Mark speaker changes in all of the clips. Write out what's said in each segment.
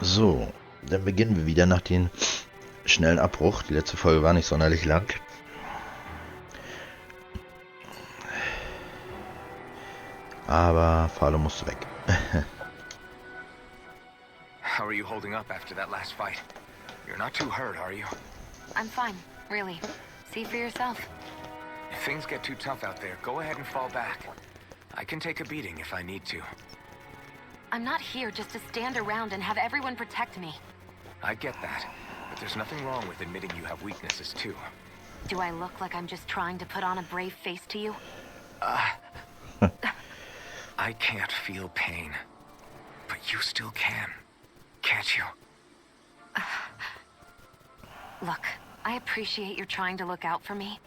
Speaker 1: So, dann beginnen wir wieder nach dem schnellen Abbruch. Die letzte Folge war nicht sonderlich lang. Aber Falo musste weg.
Speaker 2: How are you holding up after that last fight? You're not too hurt, are you?
Speaker 3: I'm fine, really. See for yourself.
Speaker 2: If things get too tough out there, go ahead and fall back. I can take a beating if I need to.
Speaker 3: I'm not here just to stand around and have everyone protect me.
Speaker 2: I get that, but there's nothing wrong with admitting you have weaknesses too.
Speaker 3: Do I look like I'm just trying to put on a brave face to you?
Speaker 2: I can't feel pain, but you still can. Can't you?
Speaker 3: Look, I appreciate you're trying to look out for me,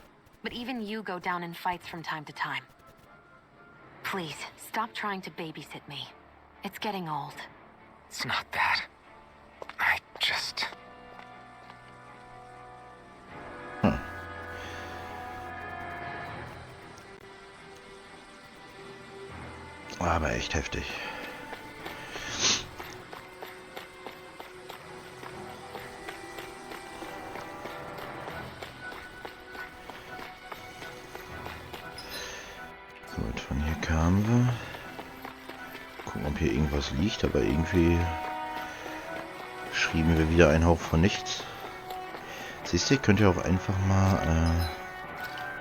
Speaker 3: but even you go down in fights from time to time. Please, stop trying to babysit me. It's getting old.
Speaker 2: It's not that. I just...
Speaker 1: Aber echt heftig. Gut, von hier kamen wir. Gucken, ob hier irgendwas liegt, aber irgendwie schrieben wir wieder einen Hauch von nichts. Siehst du, könnt ihr auch einfach mal,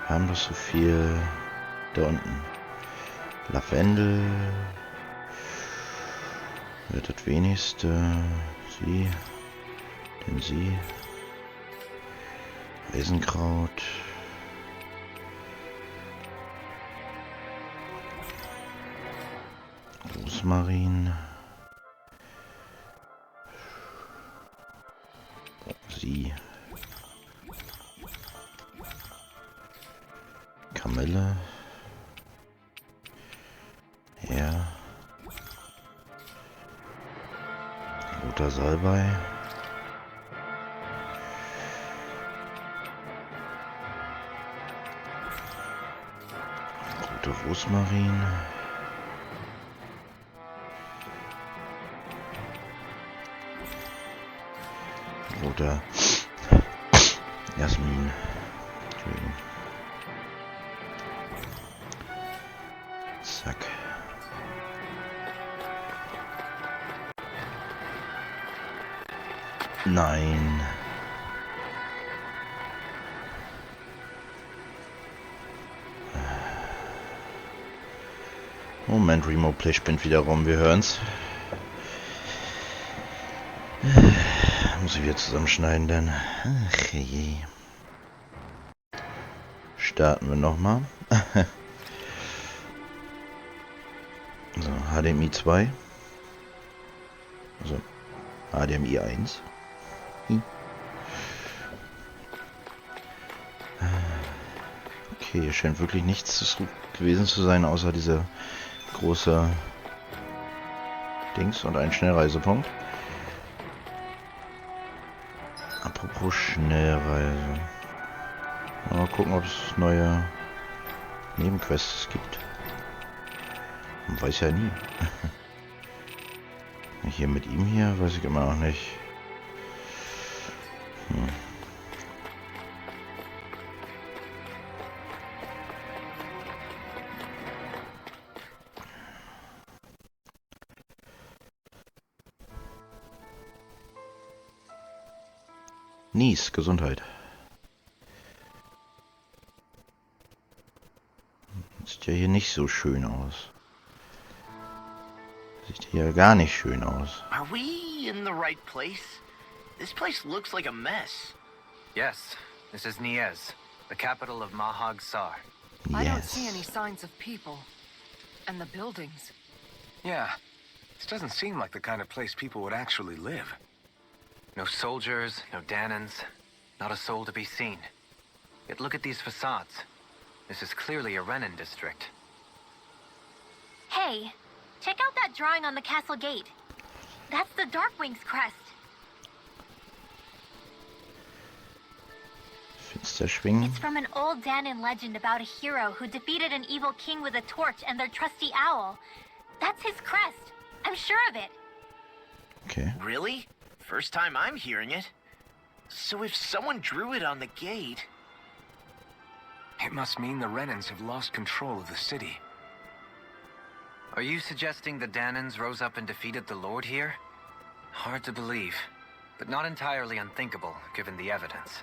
Speaker 1: wir haben doch so viel da unten. Lavendel wird das wenigste. Sie, denn sie. Eisenkraut. Rosmarin. Sie. Kamille. Ja. Roter Salbei. Roter Rosmarin. Roter Jasmin. Entschuldigung. Zack. Nein. Moment, Remote Play spinnt wieder rum, wir hören's. Muss ich wieder zusammenschneiden, denn... Ach je. Starten wir nochmal. So, HDMI 2. Also, HDMI 1. Okay, hier scheint wirklich nichts gewesen zu sein, außer diese große Dings und ein Schnellreisepunkt. Apropos Schnellreise. Mal gucken, ob es neue Nebenquests gibt. Man weiß ja nie. Hier mit ihm hier, weiß ich immer noch nicht. Nies, Gesundheit. Sieht ja hier nicht so schön aus. Sieht hier gar nicht schön aus.
Speaker 4: Are we in the right place? This place looks like a mess.
Speaker 2: Yes, this is Niez, the capital of Mahag Sar.
Speaker 5: I don't see any signs of people. And the buildings.
Speaker 2: Yeah, this doesn't seem like the kind of place people would actually live. No soldiers, no Danans, not a soul to be seen. Yet look at these facades. This is clearly a Renan district.
Speaker 6: Hey, check out that drawing on the castle gate. That's the Darkwing's crest.
Speaker 1: Finsterschwingen.
Speaker 6: It's from an old Danan legend about a hero who defeated an evil king with a torch and their trusty owl. That's his crest. I'm sure of it.
Speaker 1: Okay.
Speaker 4: Really? First time I'm hearing it. So if someone drew it on the gate...
Speaker 2: It must mean the Renans have lost control of the city. Are you suggesting the Danans rose up and defeated the Lord here? Hard to believe, but not entirely unthinkable, given the evidence.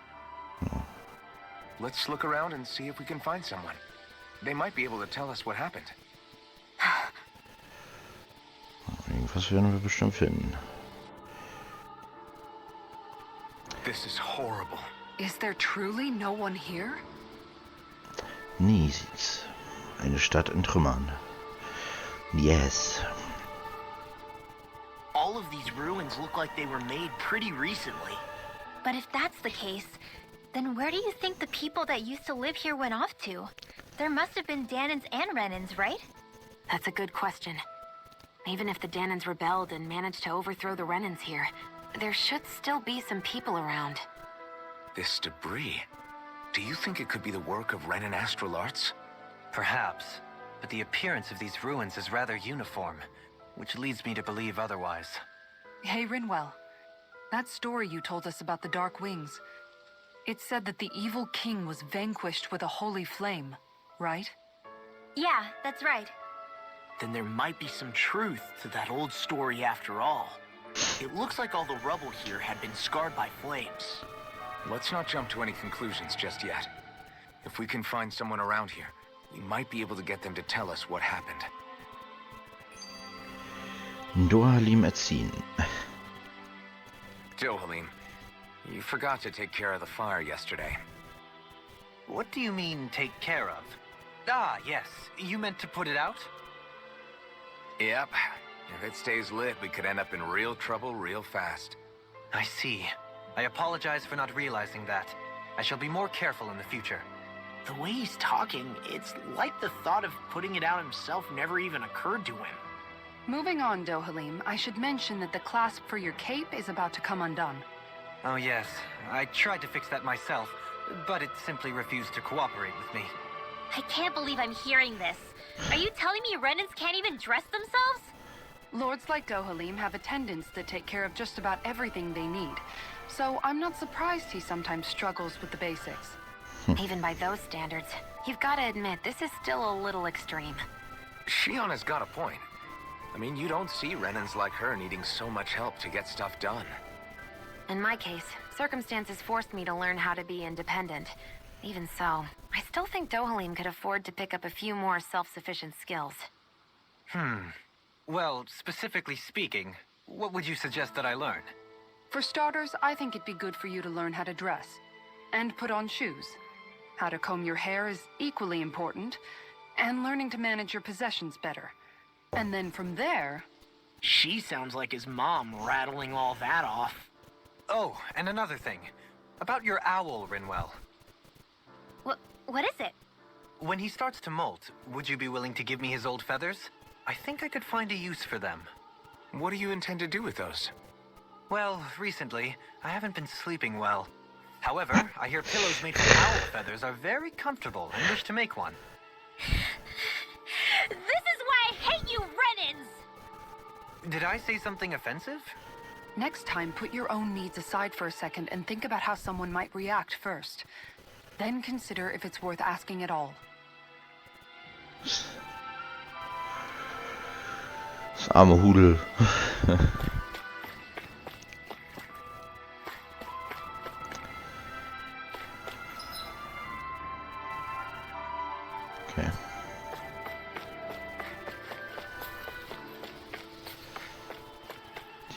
Speaker 2: Let's look around and see if we can find someone. They might be able to tell us what happened.
Speaker 1: Irgendwas werden wir bestimmt finden.
Speaker 2: This is horrible.
Speaker 5: Is there truly no one here?
Speaker 1: Nichts. Eine Stadt in Trümmern. Yes.
Speaker 4: All of these ruins look like they were made pretty recently.
Speaker 6: But if that's the case, then where do you think the people that used to live here went off to? There must have been Danans and Renans, right?
Speaker 3: That's a good question. Even if the Danans rebelled and managed to overthrow the Renans here, there should still be some people around.
Speaker 2: This debris. Do you think it could be the work of Renan astral arts? Perhaps, but the appearance of these ruins is rather uniform, which leads me to believe otherwise.
Speaker 5: Hey, Rinwell. That story you told us about the Dark Wings. It said that the evil king was vanquished with a holy flame, right?
Speaker 6: Yeah, that's right.
Speaker 4: Then there might be some truth to that old story after all. It looks like all the rubble here had been scarred by flames.
Speaker 2: Let's not jump to any conclusions just yet. If we can find someone around here, we might be able to get them to tell us what happened.
Speaker 1: Dohalim erziehen.
Speaker 2: Dohalim, you forgot to take care of the fire yesterday. What do you mean, take care of? Ah, yes. You meant to put it out? Yep. If it stays lit, we could end up in real trouble real fast. I see. I apologize for not realizing that. I shall be more careful in the future.
Speaker 4: The way he's talking, it's like the thought of putting it out himself never even occurred to him.
Speaker 5: Moving on, Dohalim, I should mention that the clasp for your cape is about to come undone.
Speaker 2: Oh yes, I tried to fix that myself, but it simply refused to cooperate with me.
Speaker 6: I can't believe I'm hearing this. Are you telling me Renans can't even dress themselves?
Speaker 5: Lords like Dohalim have attendants that take care of just about everything they need, so I'm not surprised he sometimes struggles with the basics.
Speaker 3: Even by those standards, you've got to admit this is still a little extreme.
Speaker 2: Shionna's got a point. I mean, you don't see Renans like her needing so much help to get stuff done.
Speaker 3: In my case, circumstances forced me to learn how to be independent. Even so, I still think Dohalim could afford to pick up a few more self-sufficient skills.
Speaker 2: Well, specifically speaking, what would you suggest that I learn?
Speaker 5: For starters, I think it'd be good for you to learn how to dress. And put on shoes. How to comb your hair is equally important. And learning to manage your possessions better. And then from there...
Speaker 4: She sounds like his mom rattling all that off.
Speaker 2: Oh, and another thing. About your owl, Rinwell.
Speaker 6: What is it?
Speaker 2: When he starts to molt, would you be willing to give me his old feathers? I think I could find a use for them. What do you intend to do with those? Well, recently, I haven't been sleeping well. However, I hear pillows made from owl feathers are very comfortable and wish to make one.
Speaker 6: This is why I hate you, Renans!
Speaker 2: Did I say something offensive?
Speaker 5: Next time, put your own needs aside for a second and think about how someone might react first. Then consider if it's worth asking at all.
Speaker 1: Das arme Hudel. Okay.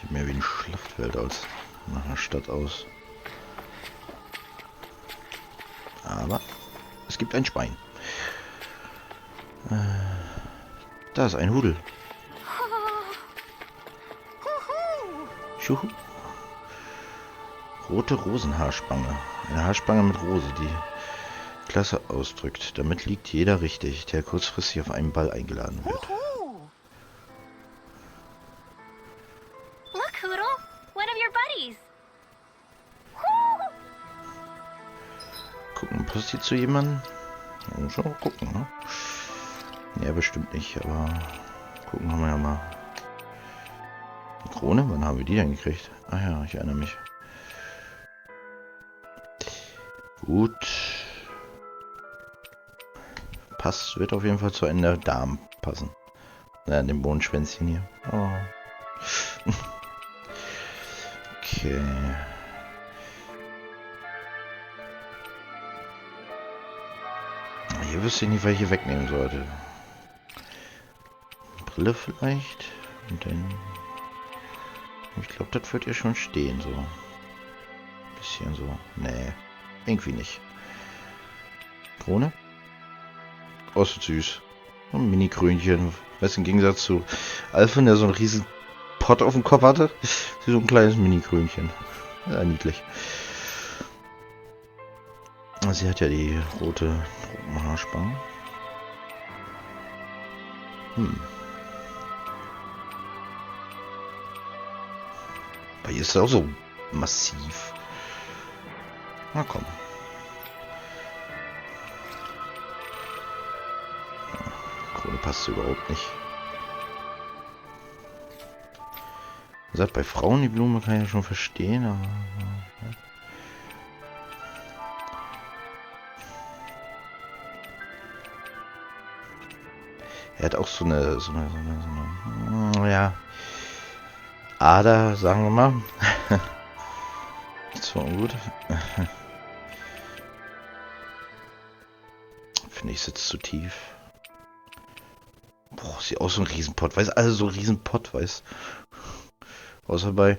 Speaker 1: Sieht mehr wie ein Schlachtfeld als nach einer Stadt aus. Aber es gibt ein Schwein. Da ist ein Hudel. Schuhu. Rote Rosenhaarspange. Eine Haarspange mit Rose, die Klasse ausdrückt. Damit liegt jeder richtig, der kurzfristig auf einen Ball eingeladen wird.
Speaker 6: Look, Hoodle! One of your buddies!
Speaker 1: Gucken, passt die zu jemandem? Schon mal gucken, ne? Ja, bestimmt nicht, aber gucken wir ja mal. Krone? Wann haben wir die denn gekriegt? Ah ja, ich erinnere mich. Gut. Passt, wird auf jeden Fall zu einem der Damen passen. Ja, dem Bohnenschwänzchen hier. Oh. Okay. Hier wüsste ich nicht, was ich hier wegnehmen sollte. Brille vielleicht. Und dann... Ich glaube, das wird ja schon stehen, so. Bisschen so. Nee. Irgendwie nicht. Krone? Oh, so süß. Ein Mini-Krönchen. Weißt du, im Gegensatz zu Alfred, der so einen riesen Pott auf dem Kopf hatte. So ein kleines Mini-Krönchen. Ja, niedlich. Sie hat ja die rote Haarspange. Aber hier ist es auch so massiv. Na komm. Krone passt überhaupt nicht. Wie gesagt, bei Frauen die Blume kann ich ja schon verstehen, aber... Er hat auch so eine ja, Ader, sagen wir mal. Nicht so gut. Finde ich, sitzt zu tief. Boah, sieht aus so ein Riesenpott, weiß, also so ein Riesenpott, weiß. Außer bei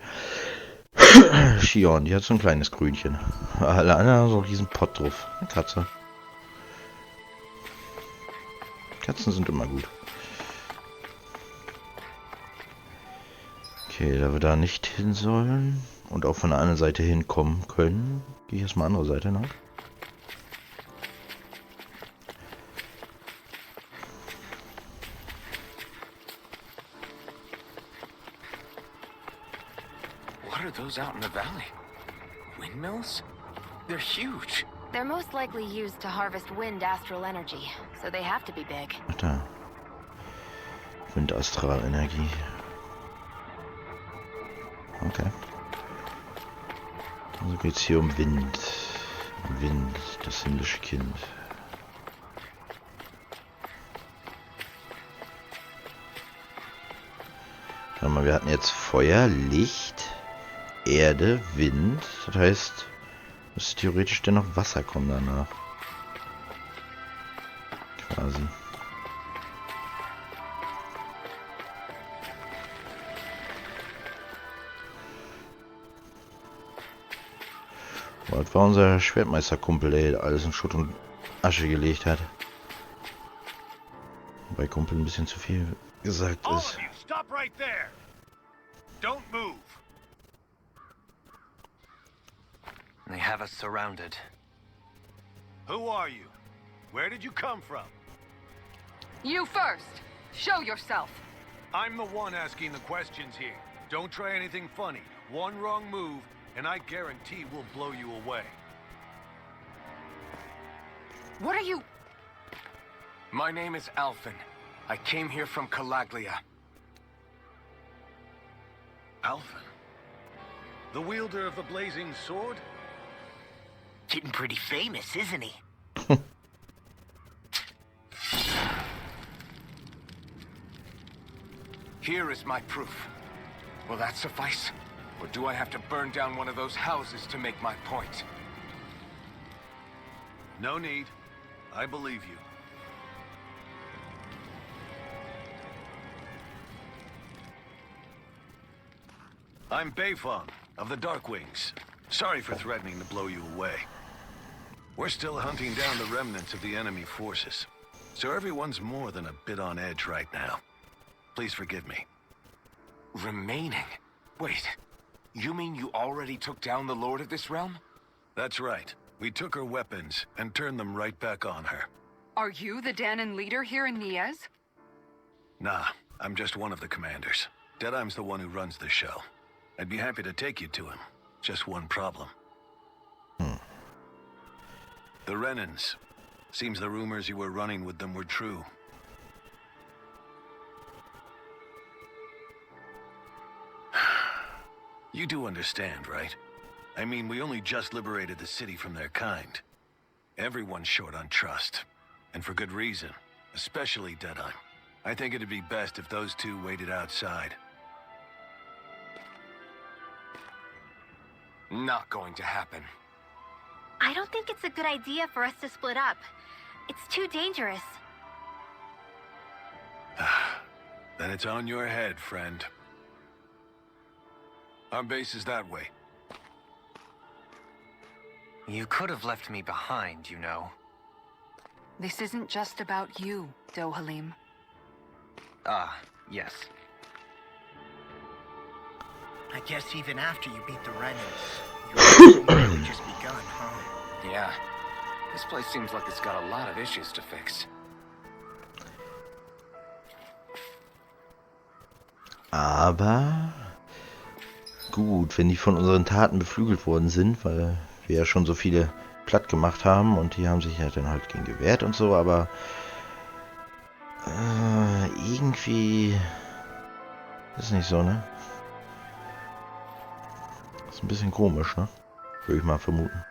Speaker 1: Shion, die hat so ein kleines Grünchen. Alle anderen haben so einen Riesenpott drauf. Eine Katze. Katzen sind immer gut. Okay, da wir da nicht hin sollen und auch von der anderen Seite hinkommen können, gehe ich erstmal andere Seite nach.
Speaker 2: What are those out in the valley? Windmills? They're huge.
Speaker 3: They're most likely used to harvest wind astral energy, so they have to be big.
Speaker 1: Ach da. Windastralenergie. Okay. Also geht's hier um Wind. Wind, das himmlische Kind. Warte mal, wir hatten jetzt Feuer, Licht, Erde, Wind. Das heißt, müsste theoretisch dann noch Wasser kommen danach. Quasi. Das war unser Schwertmeisterkumpel, der alles in Schutt und Asche gelegt hat. Wobei Kumpel ein bisschen zu viel gesagt ist.
Speaker 7: Stop right there. Don't move.
Speaker 2: They have us surrounded.
Speaker 7: Who are you? Where did you come from?
Speaker 5: You first! Show yourself!
Speaker 7: I'm the one asking the questions here. Don't try anything funny. One wrong move, and I guarantee we'll blow you away.
Speaker 5: What are you...
Speaker 2: My name is Alphen. I came here from Calaglia.
Speaker 7: Alphen? The wielder of the blazing sword?
Speaker 4: Getting pretty famous, isn't he?
Speaker 2: Here is my proof. Will that suffice? Or do I have to burn down one of those houses to make my point?
Speaker 7: No need. I believe you. I'm Beifong of the Darkwings. Sorry for threatening to blow you away. We're still hunting down the remnants of the enemy forces. So everyone's more than a bit on edge right now. Please forgive me.
Speaker 2: Remaining? Wait, you mean you already took down the Lord of this realm?
Speaker 7: That's right. We took her weapons and turned them right back on her.
Speaker 5: Are you the Danon leader here in Niez?
Speaker 7: Nah, I'm just one of the commanders. Deadeye's the one who runs the show. I'd be happy to take you to him. Just one problem. The Renans. Seems the rumors you were running with them were true. You do understand, right? I mean, we only just liberated the city from their kind. Everyone's short on trust. And for good reason. Especially Deadeye. I think it'd be best if those two waited outside.
Speaker 2: Not going to happen.
Speaker 6: I don't think it's a good idea for us to split up. It's too dangerous.
Speaker 7: Then it's on your head, friend. Our base is that way.
Speaker 2: You could have left me behind, you know.
Speaker 5: This isn't just about you, Dohalim.
Speaker 2: Ah, yes.
Speaker 4: I guess even after you beat the Renans, you're really just begun, huh?
Speaker 2: Yeah. This place seems like it's got a lot of issues to fix.
Speaker 1: Aber gut, wenn die von unseren Taten beflügelt worden sind, weil wir ja schon so viele platt gemacht haben und die haben sich ja dann halt gegen gewehrt und so, aber irgendwie ist nicht so, ne? Ist ein bisschen komisch, ne? Würde ich mal vermuten.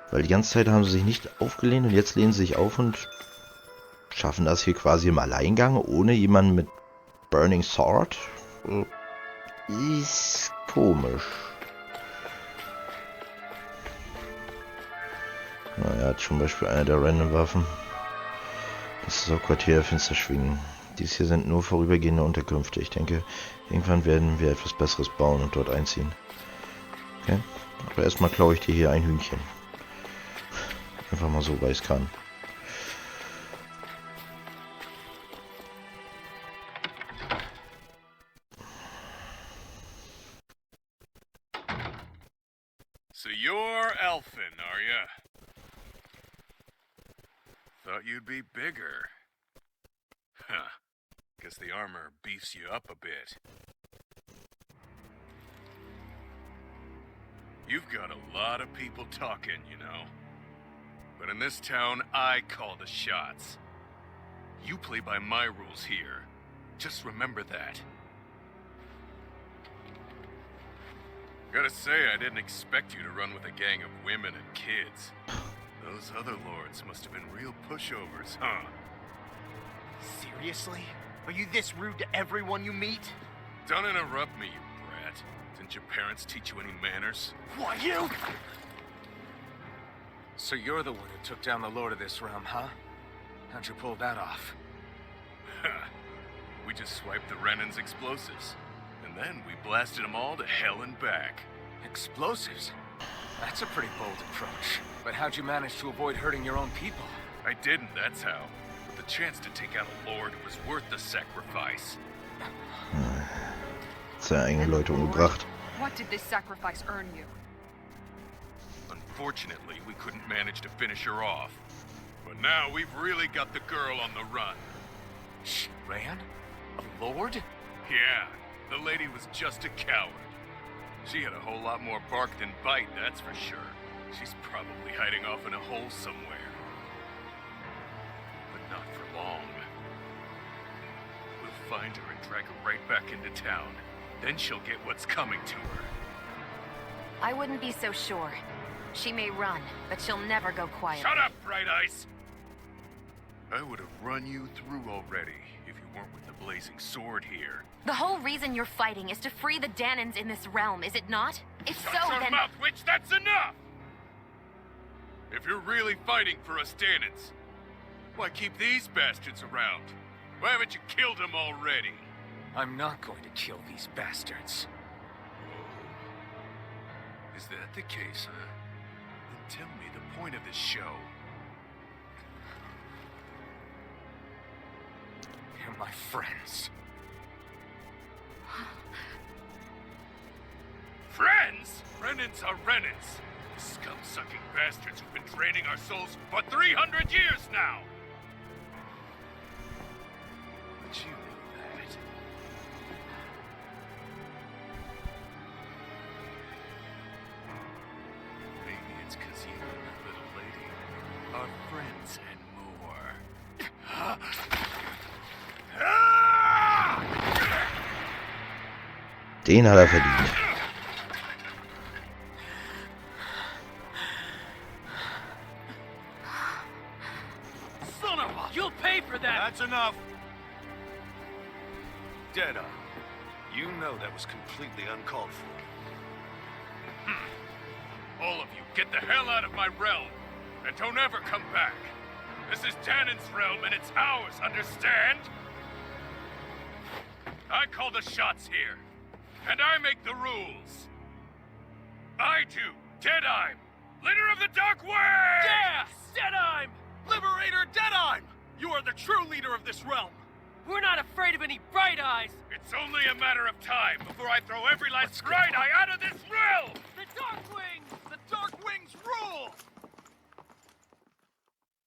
Speaker 1: Weil die ganze Zeit haben sie sich nicht aufgelehnt und jetzt lehnen sie sich auf und schaffen das hier quasi im Alleingang, ohne jemanden mit Burning Sword. Ist komisch. Naja, hat zum Beispiel eine der Random Waffen. Das ist auch Quartier der Finsterschwingen. Dies hier sind nur vorübergehende Unterkünfte. Ich denke, irgendwann werden wir etwas Besseres bauen und dort einziehen. Okay? Aber erstmal klaue ich dir hier ein Hühnchen. Einfach mal so, weil ich es kann.
Speaker 8: So you're Elfin, are ya? Thought you'd be bigger. Huh. Guess the armor beefs you up a bit. You've got a lot of people talking, you know. But in this town, I call the shots. You play by my rules here. Just remember that. Gotta say, I didn't expect you to run with a gang of women and kids. Those other lords must have been real pushovers, huh?
Speaker 4: Seriously? Are you this rude to everyone you meet?
Speaker 8: Don't interrupt me, you brat. Didn't your parents teach you any manners?
Speaker 4: Why, you?
Speaker 2: So you're the one who took down the Lord of this realm, huh? How'd you pull that off?
Speaker 8: We just swiped the Renan's explosives. And then we blasted them all to hell and back.
Speaker 2: Explosives? That's a pretty bold approach. But how'd you manage to avoid hurting your own people?
Speaker 8: I didn't, that's how. But the chance to take out a lord was worth the sacrifice.
Speaker 1: Sehr enge Leute umgebracht.
Speaker 5: What did this sacrifice earn you?
Speaker 8: Unfortunately, we couldn't manage to finish her off. But now we've really got the girl on the run.
Speaker 2: She ran? A lord?
Speaker 8: Yeah, the lady was just a coward. She had a whole lot more bark than bite, that's for sure. She's probably hiding off in a hole somewhere. But not for long. We'll find her and drag her right back into town. Then she'll get what's coming to her.
Speaker 3: I wouldn't be so sure. She may run, but she'll never go quiet.
Speaker 8: Shut up, Bright Eyes! I would have run you through already if you weren't with the blazing sword here.
Speaker 3: The whole reason you're fighting is to free the Danans in this realm, is it not? If
Speaker 8: Shut
Speaker 3: so,
Speaker 8: your
Speaker 3: then...
Speaker 8: mouth, witch! That's enough! If you're really fighting for us Danans, why keep these bastards around? Why haven't you killed them already?
Speaker 2: I'm not going to kill these bastards.
Speaker 8: Oh. Is that the case, huh? Then tell me the point of this show.
Speaker 2: You're my friends.
Speaker 8: Friends? Renans are Renans. Scum-sucking bastards who've been draining our souls for 300 years now! But you knew that. Maybe it's because you and that little lady are friends and more.
Speaker 1: Den hat er verdient.
Speaker 7: looks completely uncalled for.
Speaker 8: All of you, get the hell out of my realm, and don't ever come back. This is Danon's realm, and it's ours, understand? I call the shots here, and I make the rules. I do, Deadeye, leader of the Dark Wings!
Speaker 4: Yeah! Deadeye! Liberator Deadeye! You are the true leader of this realm. We're not afraid of any Bright Eyes.
Speaker 8: It's only a matter of time before I throw every last Bright Eye out of this realm!
Speaker 4: The Dark Wings! The Dark Wings rule!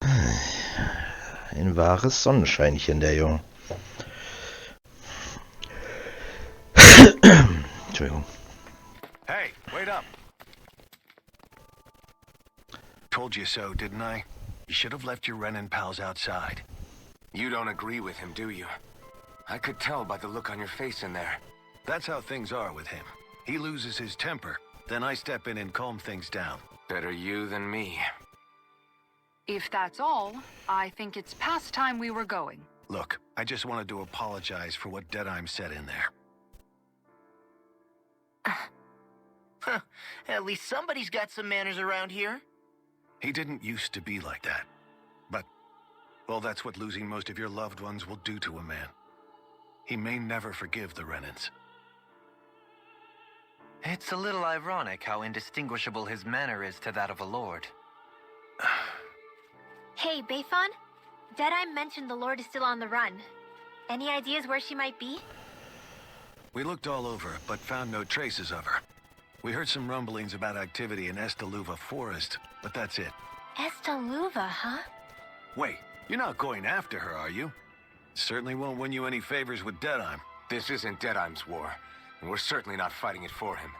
Speaker 1: Ein wahres Sonnenscheinchen, der Junge. Entschuldigung.
Speaker 7: Hey, wait up. Told you so, didn't I? You should have left your Renin pals outside.
Speaker 2: You don't agree with him, do you? I could tell by the look on your face in there.
Speaker 7: That's how things are with him. He loses his temper, then I step in and calm things down.
Speaker 2: Better you than me.
Speaker 5: If that's all, I think it's past time we were going.
Speaker 7: Look, I just wanted to apologize for what Deadeye said in there.
Speaker 4: At least somebody's got some manners around here.
Speaker 7: He didn't used to be like that. But, well, that's what losing most of your loved ones will do to a man. He may never forgive the Renins.
Speaker 2: It's a little ironic how indistinguishable his manner is to that of a lord.
Speaker 6: Hey, Bayfon? Deadeye mentioned the Lord is still on the run. Any ideas where she might be?
Speaker 7: We looked all over, but found no traces of her. We heard some rumblings about activity in Estaluva Forest, but that's it.
Speaker 6: Estaluva, huh?
Speaker 7: Wait, you're not going after her, are you? Certainly won't win you any favors with Deadeye.
Speaker 2: This isn't Deadeye's war, and we're certainly not fighting it for him.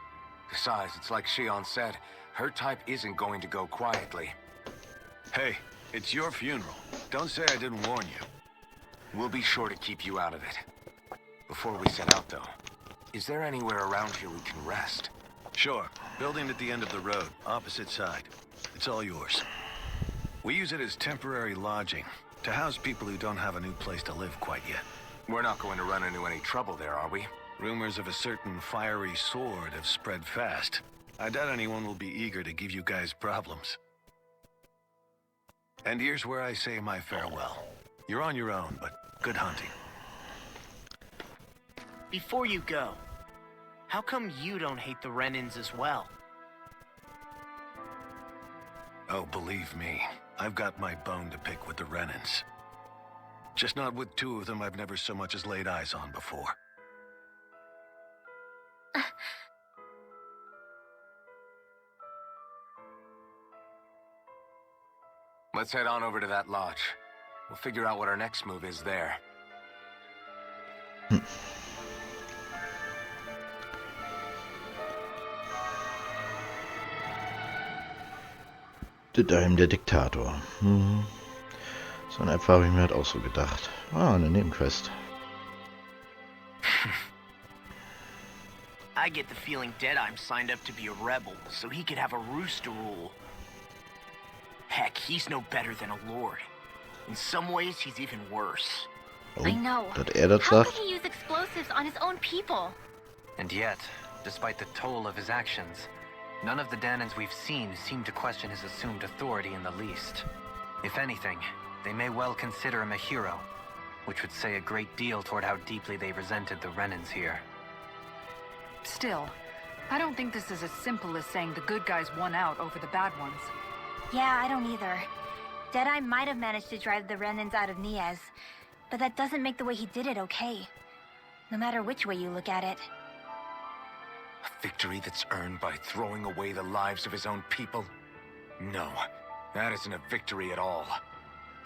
Speaker 2: Besides, it's like Shion said, her type isn't going to go quietly.
Speaker 7: Hey, it's your funeral. Don't say I didn't warn you.
Speaker 2: We'll be sure to keep you out of it. Before we set out, though, is there anywhere around here we can rest?
Speaker 7: Sure. Building at the end of the road, opposite side. It's all yours. We use it as temporary lodging, to house people who don't have a new place to live quite yet.
Speaker 2: We're not going to run into any trouble there, are we?
Speaker 7: Rumors of a certain fiery sword have spread fast. I doubt anyone will be eager to give you guys problems. And here's where I say my farewell. You're on your own, but good hunting.
Speaker 4: Before you go, how come you don't hate the Renins as well?
Speaker 7: Oh, believe me, I've got my bone to pick with the Renins. Just not with two of them I've never so much as laid eyes on before.
Speaker 2: Let's head on over to that lodge. We'll figure out what our next move is there.
Speaker 1: Deadeye, der Diktator. So in etwa habe ich mir halt auch so gedacht. Ah, eine Nebenquest.
Speaker 4: I get the feeling Deadeye signed up to be a rebel, so he could have a roost to rule. Heck, he's no better than a lord. In some ways, he's even worse.
Speaker 1: Oh,
Speaker 6: I know.
Speaker 1: dass das
Speaker 6: How
Speaker 1: sagt?
Speaker 6: could he use explosives on his own people?
Speaker 2: And yet, despite the toll of his actions, none of the Danons we've seen seem to question his assumed authority in the least. If anything, they may well consider him a hero, which would say a great deal toward how deeply they resented the Renins here.
Speaker 5: Still, I don't think this is as simple as saying the good guys won out over the bad ones.
Speaker 6: Yeah, I don't either. Deadeye might have managed to drive the Renins out of Niaz, but that doesn't make the way he did it okay. No matter which way you look at it.
Speaker 2: A victory that's earned by throwing away the lives of his own people? No, that isn't a victory at all.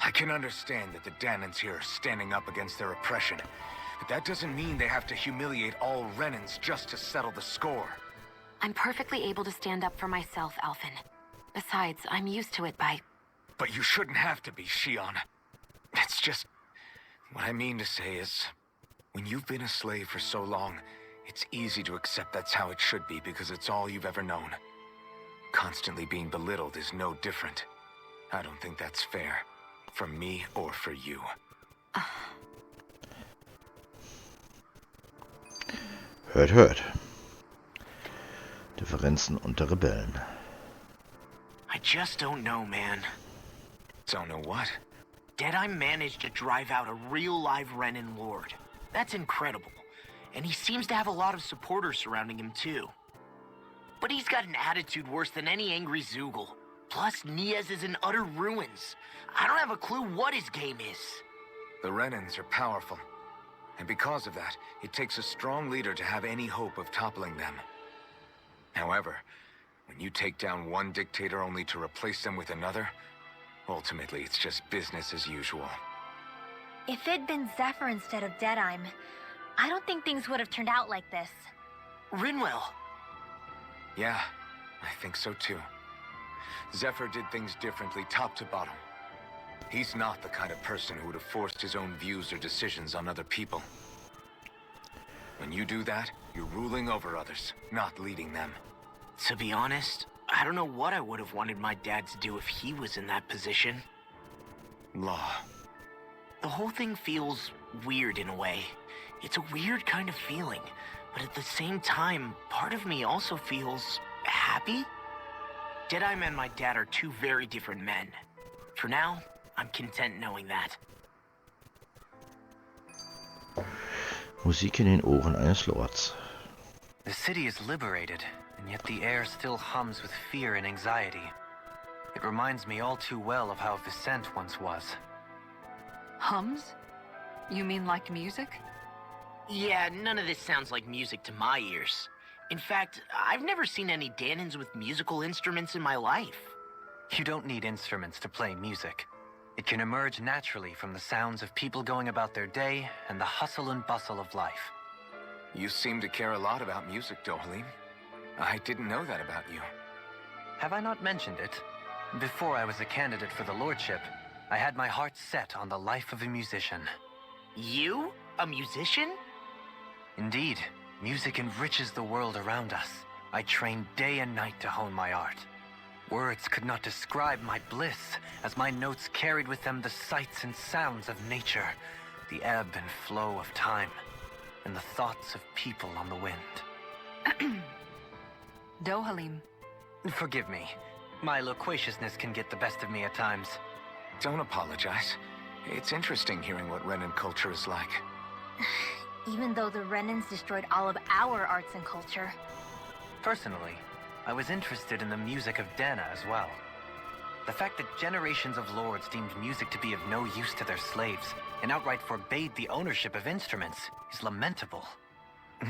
Speaker 2: I can understand that the Danons here are standing up against their oppression, but that doesn't mean they have to humiliate all Renins just to settle the score.
Speaker 3: I'm perfectly able to stand up for myself, Alphen. Besides, I'm used to it by...
Speaker 2: But you shouldn't have to be, Shion. It's just... What I mean to say is, when you've been a slave for so long, it's easy to accept that's how it should be because it's all you've ever known. Constantly being belittled is no different. I don't think that's fair. For me or for you.
Speaker 1: Hört, hört. Differenzen unter Rebellen.
Speaker 4: I just don't know, man.
Speaker 2: Don't know what?
Speaker 4: Deadeye managed to drive out a real live Renin Lord. That's incredible. And he seems to have a lot of supporters surrounding him too. But he's got an attitude worse than any angry Zoogle. Plus, Niaz is in utter ruins. I don't have a clue what his game is.
Speaker 2: The Renins are powerful. And because of that, it takes a strong leader to have any hope of toppling them. However, when you take down one dictator only to replace them with another, ultimately it's just business as usual.
Speaker 6: If it'd been Zephyr instead of Deadeye, I don't think things would have turned out like this.
Speaker 4: Rinwell.
Speaker 2: Yeah, I think so too. Zephyr did things differently, top to bottom. He's not the kind of person who would have forced his own views or decisions on other people. When you do that, you're ruling over others, not leading them.
Speaker 4: To be honest, I don't know what I would have wanted my dad to do if he was in that position.
Speaker 2: Law.
Speaker 4: The whole thing feels weird in a way. It's a weird kind of feeling, but at the same time, part of me also feels happy. Deadeye and my dad are two very different men. For now, I'm content knowing that.
Speaker 1: Musik in den Ohren eines Lords.
Speaker 2: The city is liberated, and yet the air still hums with fear and anxiety. It reminds me all too well of how Vicente once was.
Speaker 5: Hums? You mean like music?
Speaker 4: Yeah, none of this sounds like music to my ears. In fact, I've never seen any Danans with musical instruments in my life.
Speaker 2: You don't need instruments to play music. It can emerge naturally from the sounds of people going about their day and the hustle and bustle of life. You seem to care a lot about music, Dohalim. I didn't know that about you. Have I not mentioned it? Before I was a candidate for the lordship, I had my heart set on the life of a musician.
Speaker 4: You? A musician?
Speaker 2: Indeed, music enriches the world around us. I trained day and night to hone my art. Words could not describe my bliss, as my notes carried with them the sights and sounds of nature, the ebb and flow of time, and the thoughts of people on the wind.
Speaker 5: Dohalim.
Speaker 2: Forgive me. My loquaciousness can get the best of me at times. Don't apologize. It's interesting hearing what Renin culture is like.
Speaker 6: Even though the Renins destroyed all of our arts and culture.
Speaker 2: Personally, I was interested in the music of Dana as well. The fact that generations of lords deemed music to be of no use to their slaves and outright forbade the ownership of instruments is lamentable.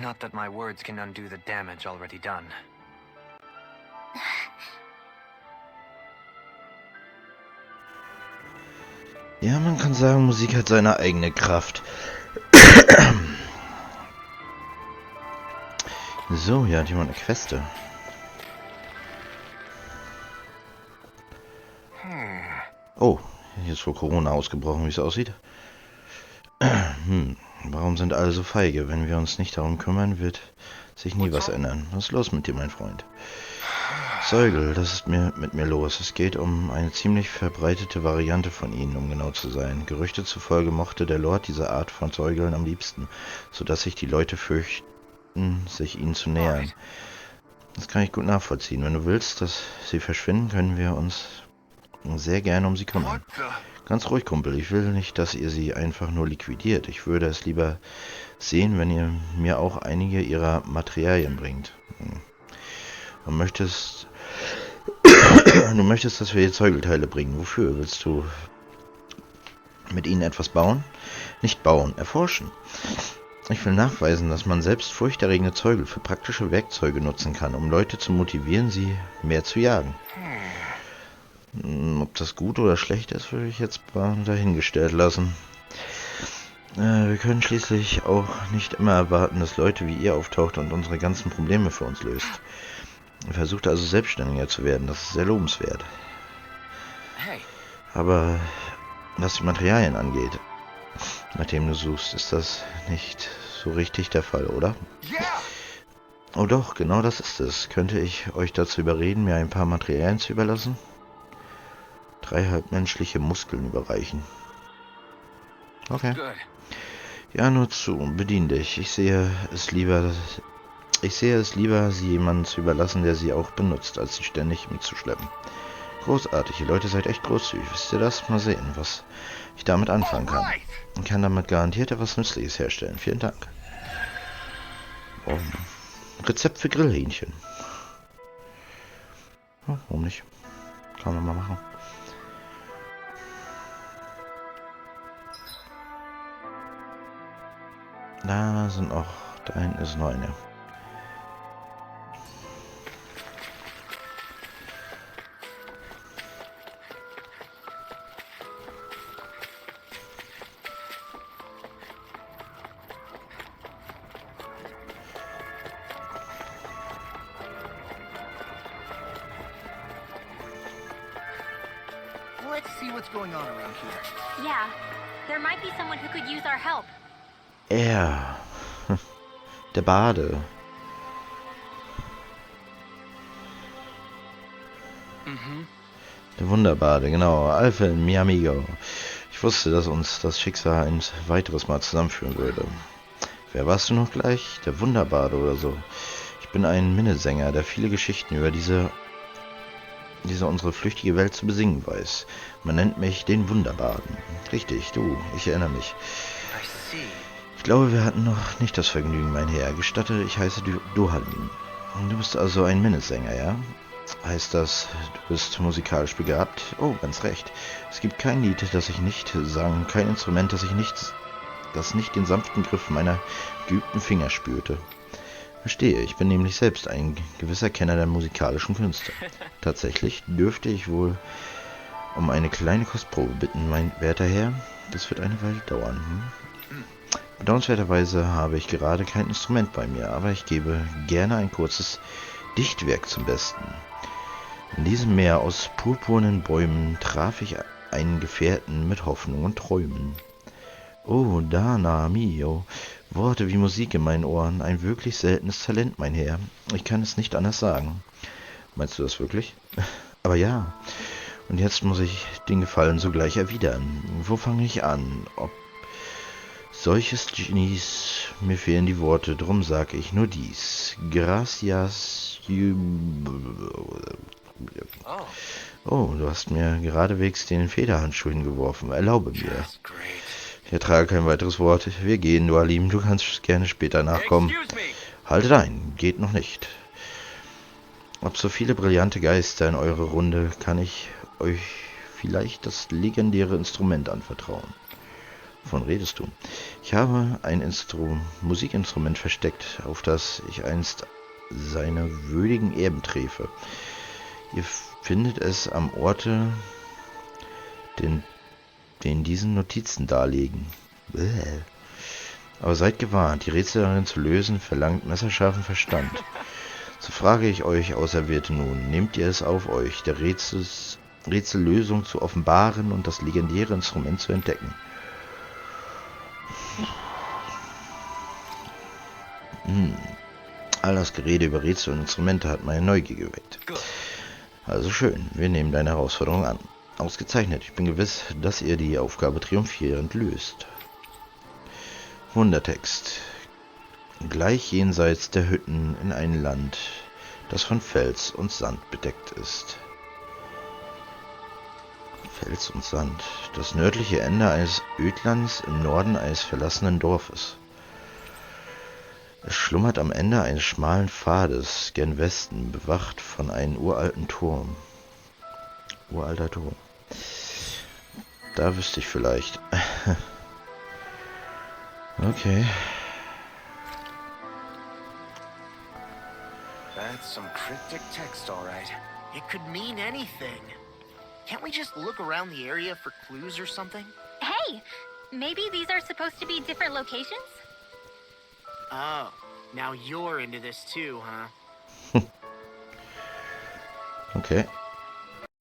Speaker 2: Not that my words can undo the damage already done.
Speaker 1: Ja, man kann sagen, Musik hat seine eigene Kraft. So, hier hat jemand eine Queste. Oh, hier ist wohl Corona ausgebrochen, wie es aussieht. Warum sind alle so feige? Wenn wir uns nicht darum kümmern, wird sich nie was ändern. Was ist los mit dir, mein Freund? Säugel, das ist mit mir los. Es geht um eine ziemlich verbreitete Variante von ihnen, um genau zu sein. Gerüchte zufolge mochte der Lord diese Art von Säugeln am liebsten, sodass sich die Leute fürchten, sich ihnen zu nähern. Das kann ich gut nachvollziehen. Wenn du willst, dass sie verschwinden, können wir uns sehr gerne um sie kümmern. Ganz ruhig, Kumpel. Ich will nicht, dass ihr sie einfach nur liquidiert. Ich würde es lieber sehen, wenn ihr mir auch einige ihrer Materialien bringt. Du möchtest, dass wir ihr Zeugelteile bringen. Wofür? Willst du mit ihnen etwas bauen? Nicht bauen, erforschen. Ich will nachweisen, dass man selbst furchterregende Zeugel für praktische Werkzeuge nutzen kann, um Leute zu motivieren, sie mehr zu jagen. Ob das gut oder schlecht ist, würde ich jetzt mal dahingestellt lassen. Wir können schließlich auch nicht immer erwarten, dass Leute wie ihr auftaucht und unsere ganzen Probleme für uns löst. Versucht also selbstständiger zu werden, das ist sehr lobenswert. Aber was die Materialien angeht, nach dem du suchst, ist das nicht so richtig der Fall, oder? Oh doch, genau das ist es. Könnte ich euch dazu überreden, mir ein paar Materialien zu überlassen? 3 halbmenschliche Muskeln überreichen. Okay. Ja, nur zu, bedien dich. Ich sehe es lieber, sie jemandem zu überlassen, der sie auch benutzt, als sie ständig mitzuschleppen. Großartig, ihr Leute seid echt großzügig. Wisst ihr das? Mal sehen, was ich damit anfangen kann. Ich kann damit garantiert etwas Nützliches herstellen. Vielen Dank. Oh. Rezept für Grillhähnchen. Oh, warum nicht? Kann man mal machen. Da sind auch... Da hinten ist noch eine.
Speaker 4: Let's see what's going on around here.
Speaker 6: Yeah, there might be someone who could use our help.
Speaker 1: Er. Der Bade. Der Wunderbade, genau. Alfred, mi amigo. Ich wusste, dass uns das Schicksal ein weiteres Mal zusammenführen würde. Wer warst du noch gleich? Der Wunderbade oder so. Ich bin ein Minnesänger, der viele Geschichten über diese unsere flüchtige Welt zu besingen weiß. Man nennt mich den Wunderbaden. Richtig, du, ich erinnere mich. Ich glaube, wir hatten noch nicht das Vergnügen, mein Herr. Gestatte, ich heiße Dohalin. Du bist also ein Minnesänger, ja? Heißt das, du bist musikalisch begabt? Oh, ganz recht. Es gibt kein Lied, das ich nicht sang, kein Instrument, das nicht den sanften Griff meiner geübten Finger spürte. Verstehe, ich bin nämlich selbst ein gewisser Kenner der musikalischen Künste. Tatsächlich dürfte ich wohl um eine kleine Kostprobe bitten, mein werter Herr. Das wird eine Weile dauern. Bedauernswerterweise habe ich gerade kein Instrument bei mir, aber ich gebe gerne ein kurzes Dichtwerk zum Besten. In diesem Meer aus purpurnen Bäumen traf ich einen Gefährten mit Hoffnung und Träumen. Oh, Dana mio, Worte wie Musik in meinen Ohren, ein wirklich seltenes Talent, mein Herr. Ich kann es nicht anders sagen. Meinst du das wirklich? Aber ja. Und jetzt muss ich den Gefallen sogleich erwidern. Wo fange ich an? Ob solches Genies, mir fehlen die Worte, drum sage ich nur dies. Gracias. Oh, du hast mir geradewegs den Federhandschuh hingeworfen. Erlaube mir. Ich ertrage kein weiteres Wort. Wir gehen, Dualim. Du kannst gerne später nachkommen. Haltet ein, geht noch nicht. Ob so viele brillante Geister in eure Runde, kann ich euch vielleicht das legendäre Instrument anvertrauen. Wovon redest du? Ich habe ein Musikinstrument versteckt, auf das ich einst seine würdigen Erben träfe. Ihr findet es am Orte, den diesen Notizen darlegen. Bäh. Aber seid gewarnt, die Rätsel darin zu lösen, verlangt messerscharfen Verstand. So frage ich euch, Auserwählte, nun, nehmt ihr es auf euch, der Rätsellösung zu offenbaren und das legendäre Instrument zu entdecken? All das Gerede über Rätsel und Instrumente hat meine Neugier geweckt. Also schön, wir nehmen deine Herausforderung an. Ausgezeichnet, ich bin gewiss, dass ihr die Aufgabe triumphierend löst. Wundertext. Gleich jenseits der Hütten in ein Land, das von Fels und Sand bedeckt ist. Fels und Sand. Das nördliche Ende eines Ödlands im Norden eines verlassenen Dorfes. Es schlummert am Ende eines schmalen Pfades gen Westen, bewacht von einem uralten Turm. Uralter Turm. Da wüsste ich vielleicht. Okay.
Speaker 2: That's some cryptic text, all right.
Speaker 4: It could mean anything. Can't we just look around the area for clues or something?
Speaker 6: Hey, maybe these are supposed to be different locations?
Speaker 4: Oh, now you're into this too, huh?
Speaker 1: Okay.